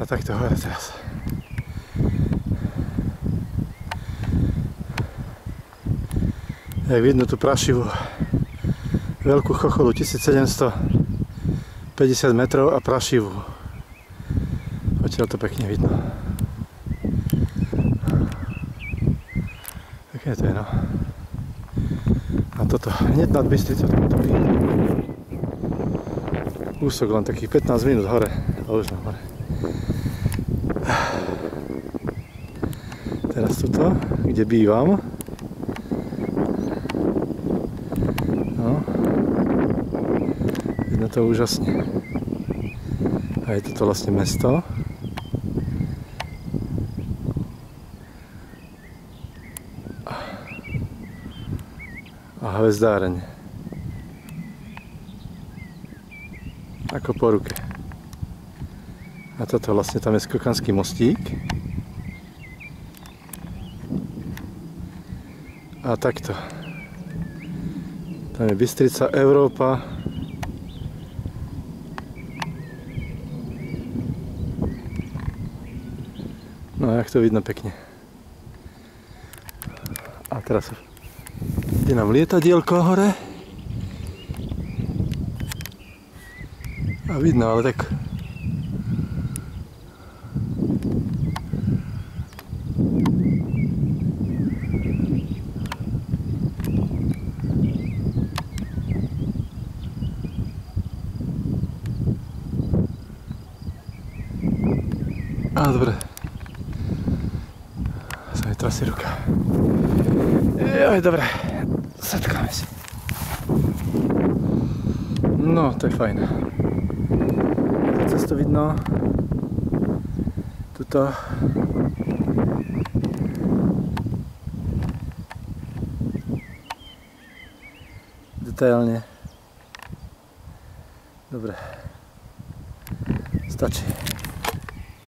takto hore teraz. Jak vidno tú prašivú veľkú chocholu 1750 metrov a prašivú. Odtiaľ to pekne vidno. Také to je, no. A toto hneď nad Bystricou to vidno. Kúsok len takých 15 minút hore. A už na hore. Teraz tuto, kde bývam. No. Vidno to úžasne. A je toto vlastne mesto. A hvezdáreň. Ako po ruke. A toto vlastne tam je skokanský mostík. A takto. Tam je Bystrica, Európa. No a jak to vidno pekne. A teraz ide nám lietadielko hore. A vidno, ale tak a dobre. Sa mi trasie ruka. Joj, dobre. Setkáme si. No, to je fajn. Cestu vidno. Tuto. Detailne. Dobre. Stačí.